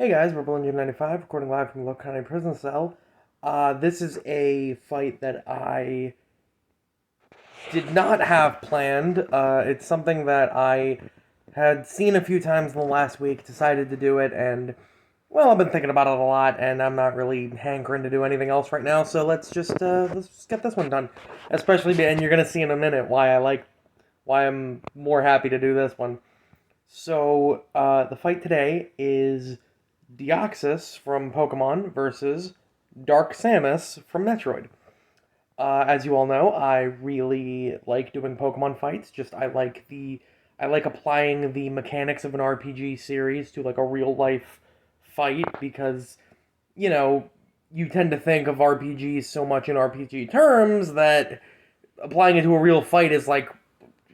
Hey guys, we're Bullion95, recording live from the Low County Prison Cell. This is a fight that I did not have planned. It's something that I had seen a few times in the last week, decided to do it, and, well, I've been thinking about it a lot, and I'm not really hankering to do anything else right now, so let's just get this one done. Especially, and you're gonna see in a minute why I'm more happy to do this one. So, the fight today is Deoxys from Pokemon versus Dark Samus from Metroid. As you all know, I really like doing Pokemon fights. I like applying the mechanics of an RPG series to like a real life fight because you know you tend to think of RPGs so much in RPG terms that applying it to a real fight is like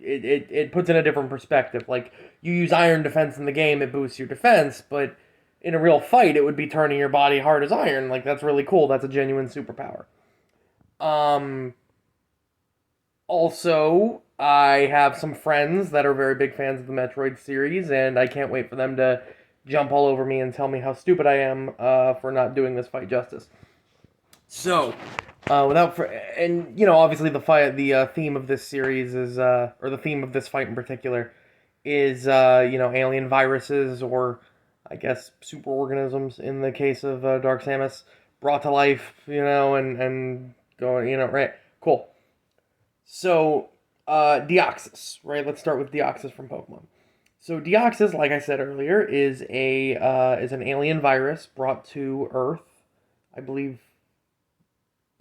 it puts in a different perspective. Like you use iron defense in the game, it boosts your defense, but in a real fight, it would be turning your body hard as iron. Like that's really cool. That's a genuine superpower. Um, Also, I have some friends that are very big fans of the Metroid series, and I can't wait for them to jump all over me and tell me how stupid I am for not doing this fight justice. So, obviously the theme of this series is, or the theme of this fight in particular, is alien viruses or I guess superorganisms in the case of Dark Samus brought to life, and going, right, cool. So, Deoxys, right? Let's start with Deoxys from Pokemon. So Deoxys, like I said earlier, is an alien virus brought to Earth. I believe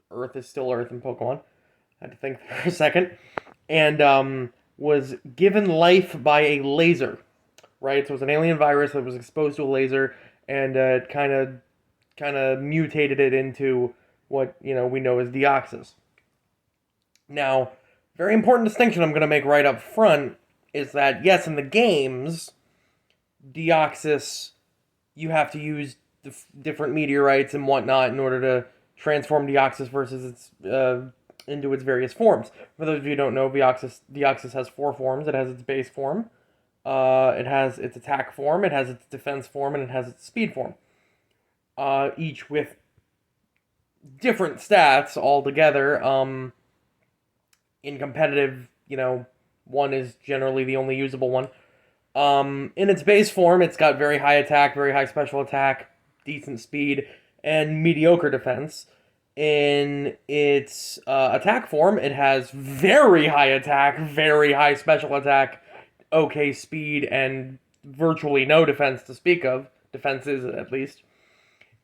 Earth is still Earth in Pokemon. I had to think for a second, and was given life by a laser, right? So it was an alien virus that was exposed to a laser, and it kind of mutated it into what we know as Deoxys. Now, very important distinction I'm going to make right up front is that yes, in the games, Deoxys you have to use different meteorites and whatnot in order to transform Deoxys versus into its various forms. For those of you who don't know, Deoxys has four forms. It has its base form, it has its attack form, it has its defense form, and it has its speed form. Each with different stats altogether. In competitive, one is generally the only usable one. In its base form, it's got very high attack, very high special attack, decent speed, and mediocre defense. In its attack form, it has very high attack, very high special attack, okay speed, and virtually no defense to speak of. Defenses, at least.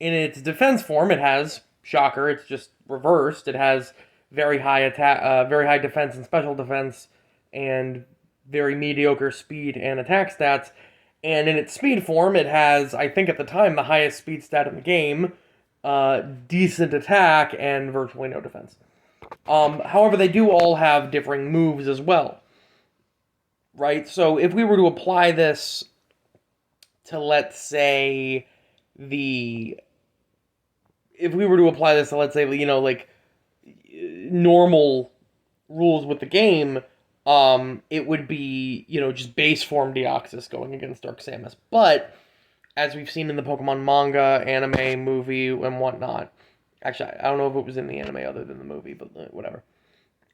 In its defense form, it has, shocker, it's just reversed. It has very high attack, very high defense and special defense, and very mediocre speed and attack stats. And in its speed form, it has, I think at the time, the highest speed stat in the game, decent attack, and virtually no defense. However, they do all have differing moves as well, right? So if we were to apply this to, let's say, like normal rules with the game, it would be, just base form Deoxys going against Dark Samus. But, as we've seen in the Pokemon manga, anime, movie, and whatnot, actually, I don't know if it was in the anime other than the movie, but whatever.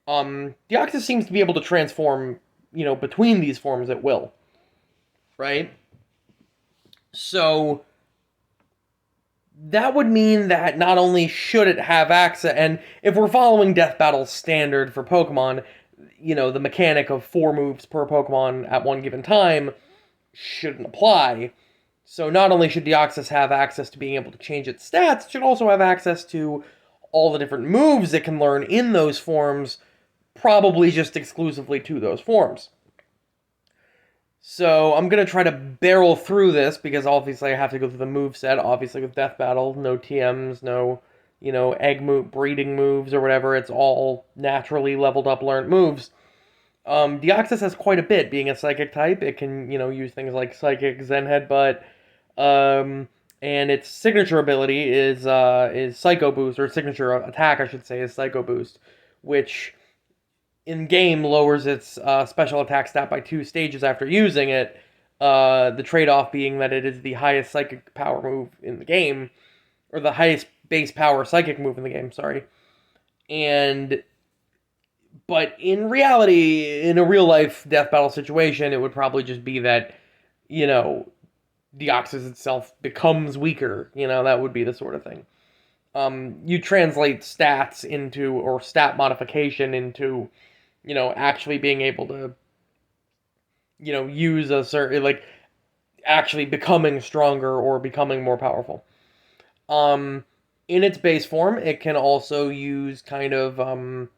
Deoxys seems to be able to transform, between these forms at will. Right? So, that would mean that not only should it have access, and if we're following Death Battle's standard for Pokemon, the mechanic of 4 moves per Pokemon at one given time shouldn't apply. So not only should Deoxys have access to being able to change its stats, it should also have access to all the different moves it can learn in those forms, probably just exclusively to those forms. So I'm going to try to barrel through this because obviously I have to go through the move set. Obviously with Death Battle, no TMs, no, egg move, breeding moves or whatever. It's all naturally leveled up learned moves. Deoxys has quite a bit. Being a psychic type, it can, use things like Psychic, Zen Headbutt, and its signature ability is Psycho Boost, or signature attack, I should say, is Psycho Boost, which in game lowers its special attack stat by 2 stages after using it, The trade-off being that it is the highest psychic power move in the game, or the highest base power psychic move in the game, sorry. But in reality, in a real life death battle situation, it would probably just be that, you know, Deoxys itself becomes weaker. That would be the sort of thing. You translate stats into, or stat modification into, actually being able to, use a certain, like, actually becoming stronger or becoming more powerful. In its base form, it can also use kind of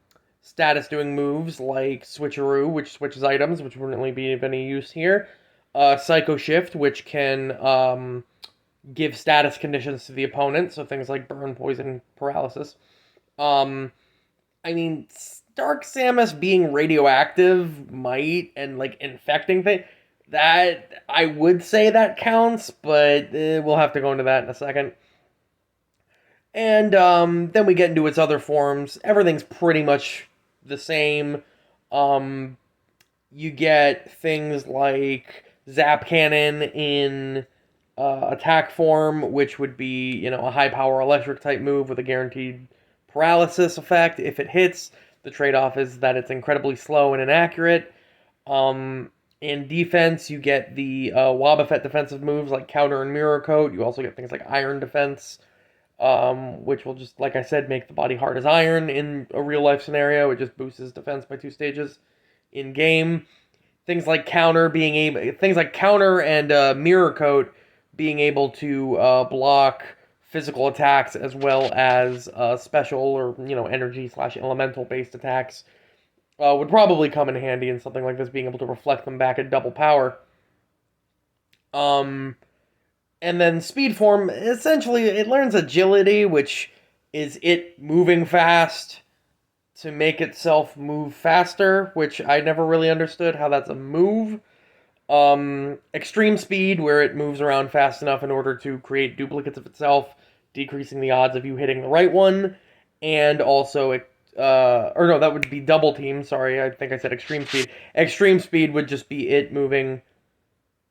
status doing moves like Switcheroo, which switches items, which wouldn't really be of any use here. Psycho Shift, which can give status conditions to the opponent, so things like burn, poison, paralysis. I mean, Dark Samus being radioactive might, and like infecting things, that I would say that counts, but we'll have to go into that in a second. And then we get into its other forms. Everything's pretty much the same. You get things like Zap Cannon in attack form, which would be, a high power electric type move with a guaranteed paralysis effect. If it hits, the trade-off is that it's incredibly slow and inaccurate. In defense, you get the Wobbuffet defensive moves like Counter and Mirror Coat. You also get things like Iron Defense, which will just, like I said, make the body hard as iron in a real-life scenario. It just boosts his defense by 2 stages in-game. Things like Counter and Mirror Coat being able to block physical attacks as well as special or, energy/elemental-based attacks would probably come in handy in something like this, being able to reflect them back at double power. And then speed form, essentially, it learns agility, which is it moving fast to make itself move faster, which I never really understood how that's a move. Extreme speed, where it moves around fast enough in order to create duplicates of itself, decreasing the odds of you hitting the right one. And also, that would be double team, sorry, I think I said extreme speed. Extreme speed would just be it moving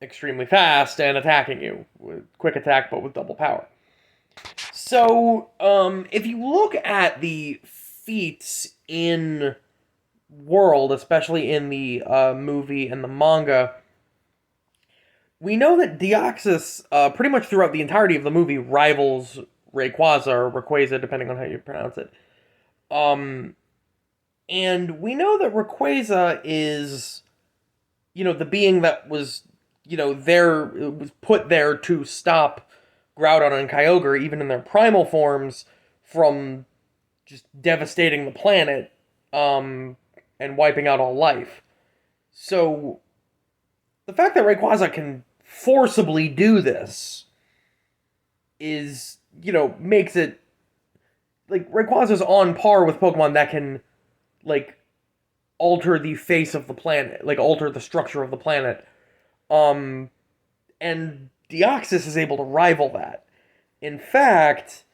extremely fast and attacking you with quick attack, but with double power. So, if you look at the feats in World, especially in the movie and the manga, we know that Deoxys, pretty much throughout the entirety of the movie, rivals Rayquaza, or Rayquaza, depending on how you pronounce it. And we know that Rayquaza is, the being that was, was put there to stop Groudon and Kyogre, even in their primal forms, from just devastating the planet, and wiping out all life. So, the fact that Rayquaza can forcibly do this is, makes it, like, Rayquaza's on par with Pokemon that can, like, alter the face of the planet, like, alter the structure of the planet. And Deoxys is able to rival that. In fact,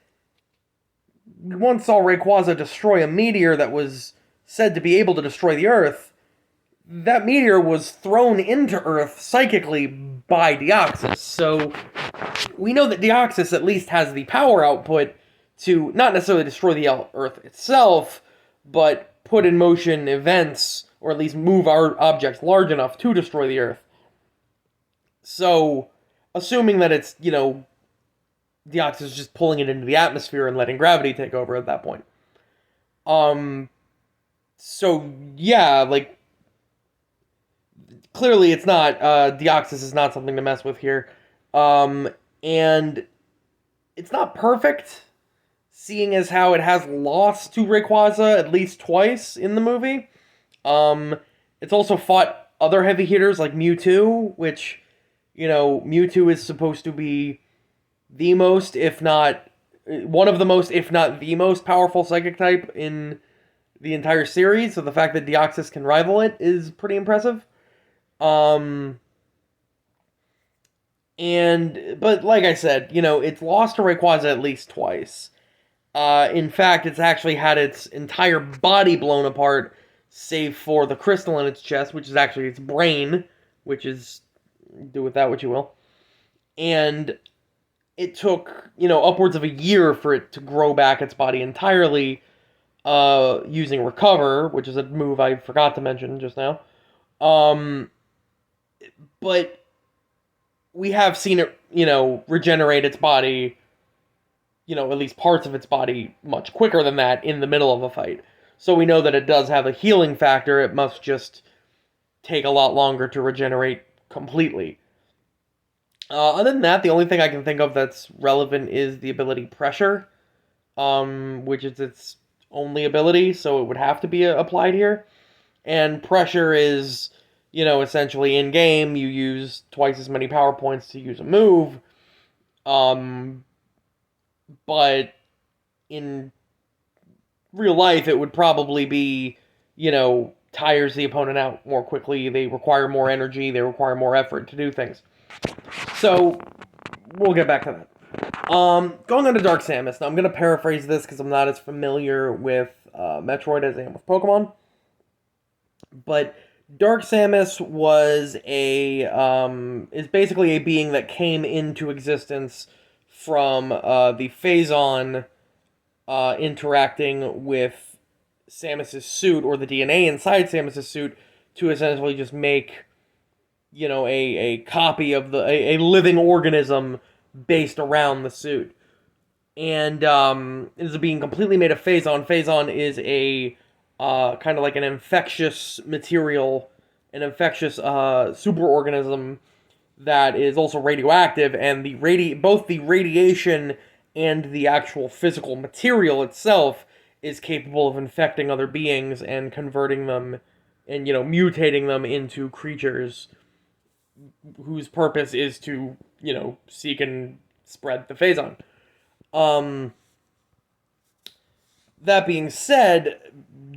we once saw Rayquaza destroy a meteor that was said to be able to destroy the Earth. That meteor was thrown into Earth psychically by Deoxys. So we know that Deoxys at least has the power output to not necessarily destroy the Earth itself, but put in motion events, or at least move our objects large enough to destroy the Earth. So, assuming that it's, Deoxys is just pulling it into the atmosphere and letting gravity take over at that point. So, yeah, like, clearly it's not, Deoxys is not something to mess with here. And it's not perfect, seeing as how it has lost to Rayquaza at least twice in the movie. It's also fought other heavy hitters like Mewtwo, which, Mewtwo is supposed to be the most, if not one of the most, if not the most powerful psychic type in the entire series. So the fact that Deoxys can rival it is pretty impressive. But like I said, it's lost to Rayquaza at least twice. In fact, it's actually had its entire body blown apart, save for the crystal in its chest, which is actually its brain, which is Do with that what you will. And it took, upwards of a year for it to grow back its body entirely, using Recover, which is a move I forgot to mention just now. But we have seen it, regenerate its body, at least parts of its body, much quicker than that in the middle of a fight. So we know that it does have a healing factor. It must just take a lot longer to regenerate completely. Other than that, the only thing I can think of that's relevant is the ability Pressure, which is its only ability, so it would have to be applied here. And Pressure is, essentially in game, you use twice as many power points to use a move, but in real life, it would probably be, tires the opponent out more quickly. They require more energy. They require more effort to do things. So, we'll get back to that. Going on to Dark Samus. Now, I'm going to paraphrase this because I'm not as familiar with Metroid as I am with Pokemon. But Dark Samus was is basically a being that came into existence from the Phazon interacting with Samus's suit, or the DNA inside Samus's suit, to essentially just make, a copy of a living organism based around the suit. And it is being completely made of Phazon. Phazon is a kind of like an infectious material, an infectious superorganism that is also radioactive, and both the radiation and the actual physical material itself is capable of infecting other beings and converting them and, mutating them into creatures whose purpose is to, seek and spread the Phazon. That being said,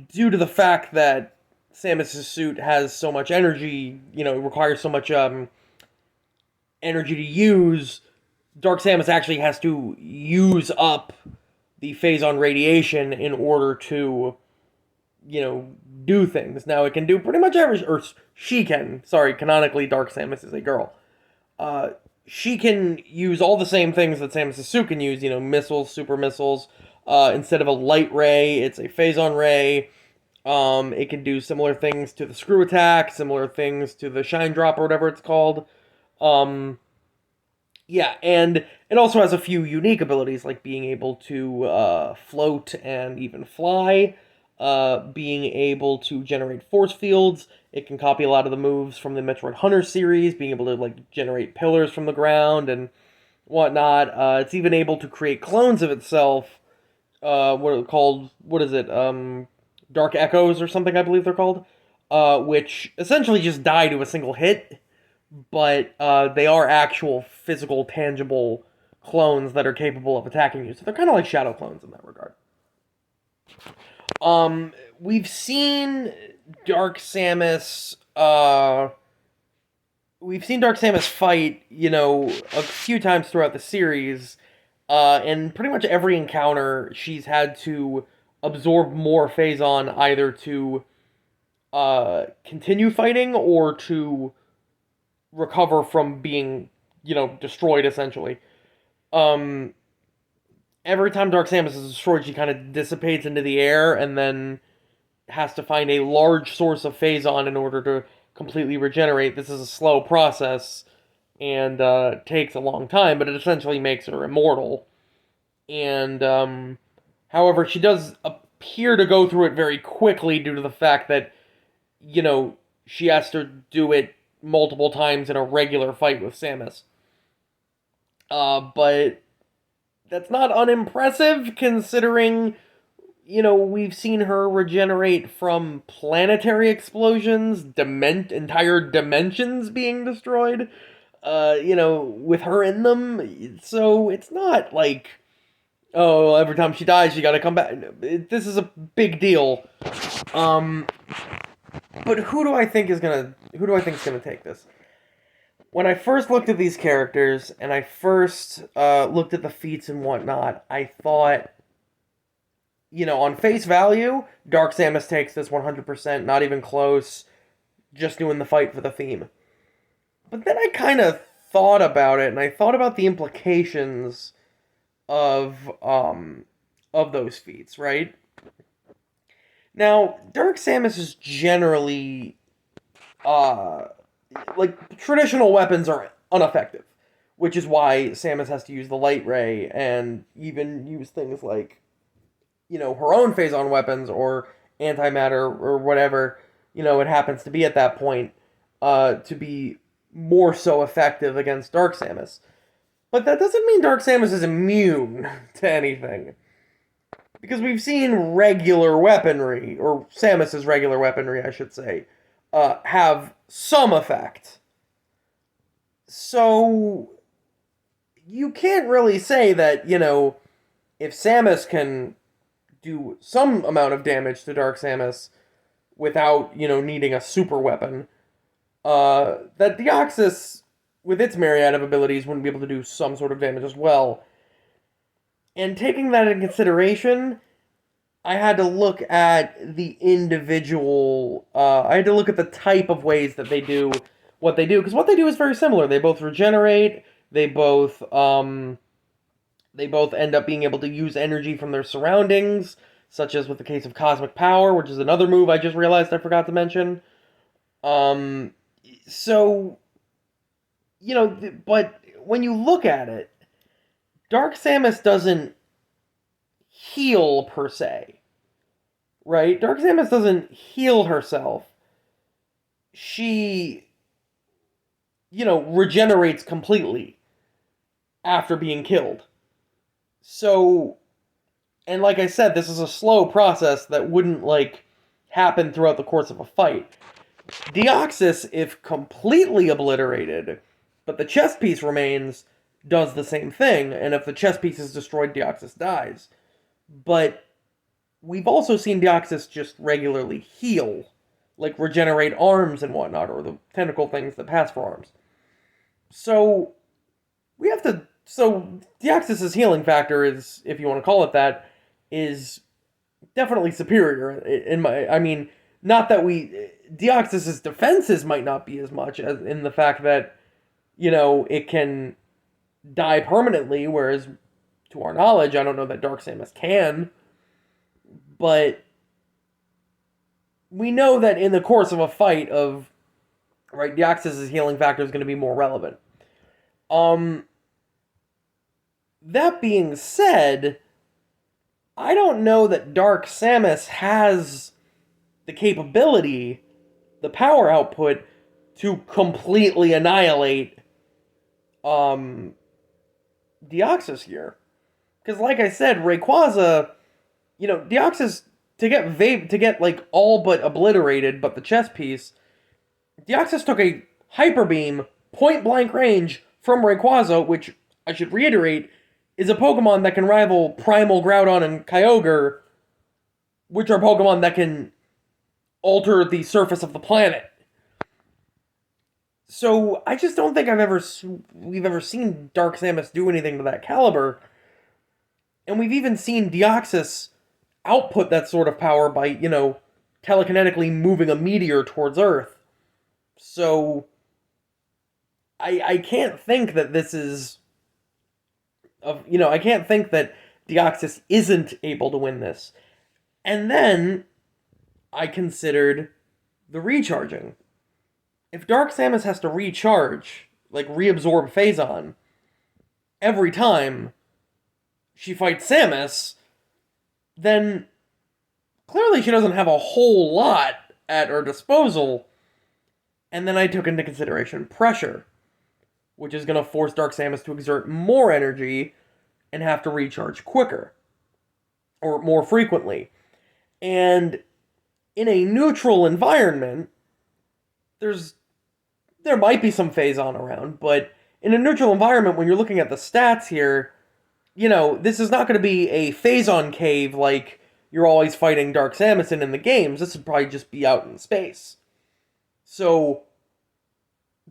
due to the fact that Samus's suit has so much energy, it requires so much energy to use, Dark Samus actually has to use up the Phazon radiation in order to, do things. Now, it can do pretty much or she can. Sorry, canonically, Dark Samus is a girl. She can use all the same things that Samus's suit can use, missiles, super missiles. Instead of a light ray, it's a Phazon ray. It can do similar things to the screw attack, similar things to the shine drop, or whatever it's called. Yeah, and it also has a few unique abilities, like being able to float and even fly, being able to generate force fields. It can copy a lot of the moves from the Metroid Hunter series, being able to generate pillars from the ground and whatnot. It's even able to create clones of itself. What are called? What is it? Dark Echoes or something, I believe they're called. Which essentially just die to a single hit, but they are actual physical, tangible clones that are capable of attacking you. So they're kind of like shadow clones in that regard. We've seen Dark Samus. We've seen Dark Samus fight, a few times throughout the series. And pretty much every encounter, she's had to absorb more Phazon, either to continue fighting or to recover from being, destroyed, essentially. Every time Dark Samus is destroyed, she kind of dissipates into the air and then has to find a large source of Phazon in order to completely regenerate. This is a slow process and takes a long time, but it essentially makes her immortal. And, however, she does appear to go through it very quickly due to the fact that, she has to do it multiple times in a regular fight with Samus. But that's not unimpressive, considering, we've seen her regenerate from planetary explosions, entire dimensions being destroyed, with her in them. So it's not like, oh, every time she dies, she gotta come back. This is a big deal. But who do I think is gonna take this? When I first looked at these characters, and I first looked at the feats and whatnot, I thought, on face value, Dark Samus takes this 100%, not even close, just doing the fight for the theme. But then I kind of thought about it, and I thought about the implications of those feats, right? Now, Dark Samus is generally uh like traditional weapons are ineffective, which is why Samus has to use the light ray and even use things like her own phazon weapons or antimatter or whatever it happens to be at that point to be more so effective against Dark Samus. But that doesn't mean Dark Samus is immune to anything. Because we've seen regular weaponry, or Samus's regular weaponry, I should say, have some effect. So you can't really say that, if Samus can do some amount of damage to Dark Samus without, needing a super weapon, that Deoxys, with its myriad of abilities, wouldn't be able to do some sort of damage as well. And taking that into consideration, I had to look at the individual. I had to look at the type of ways that they do what they do, because what they do is very similar. They both regenerate. They both end up being able to use energy from their surroundings, such as with the case of Cosmic Power, which is another move I just realized I forgot to mention. Um, so but when you look at it, Dark Samus doesn't heal per se, right? Dark Samus doesn't heal herself. She, regenerates completely after being killed. So, and like I said, this is a slow process that wouldn't, happen throughout the course of a fight. Deoxys, if completely obliterated, but the chest piece remains, does the same thing, and if the chest piece is destroyed, Deoxys dies. But we've also seen Deoxys just regularly heal, like regenerate arms and whatnot, or the tentacle things that pass for arms. So we have to. So Deoxys' healing factor is, if you want to call it that, is definitely superior. In my, I mean, not that Deoxys' defenses might not be as much as in the fact that it can die permanently, whereas to our knowledge, I don't know that Dark Samus can. But we know that in the course of a fight right, Deoxys' healing factor is going to be more relevant. That being said, I don't know that Dark Samus has the capability, the power output, to completely annihilate Deoxys here. Because like I said, Rayquaza, Deoxys, to get all but obliterated, but the chest piece, Deoxys took a Hyper Beam, point blank range from Rayquaza, which I should reiterate is a Pokemon that can rival Primal, Groudon, and Kyogre, which are Pokemon that can alter the surface of the planet. So I just don't think we've ever seen Dark Samus do anything to that caliber, and we've even seen Deoxys output that sort of power by telekinetically moving a meteor towards Earth. So I can't think that this is I can't think that Deoxys isn't able to win this. And then I considered the recharging. If Dark Samus has to recharge, like reabsorb Phazon, every time she fights Samus, then clearly she doesn't have a whole lot at her disposal. And then I took into consideration pressure, which is going to force Dark Samus to exert more energy and have to recharge quicker or more frequently. And in a neutral environment, there might be some Phazon around, but in a neutral environment, when you're looking at the stats here, this is not going to be a Phazon cave like you're always fighting Dark Samus in the games. This would probably just be out in space. So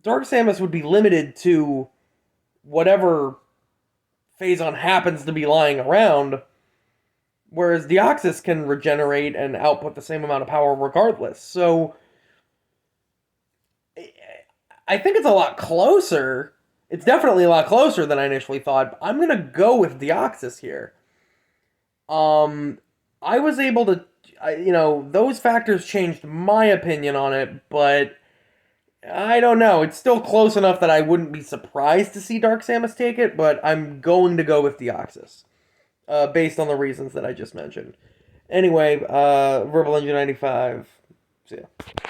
Dark Samus would be limited to whatever Phazon happens to be lying around, whereas Deoxys can regenerate and output the same amount of power regardless. So I think it's a lot closer. It's definitely a lot closer than I initially thought. But I'm gonna go with Deoxys here. Um, I was able to, those factors changed my opinion on it, but I don't know. It's still close enough that I wouldn't be surprised to see Dark Samus take it, but I'm going to go with Deoxys, based on the reasons that I just mentioned. Anyway, Verbal Engine 95. See ya.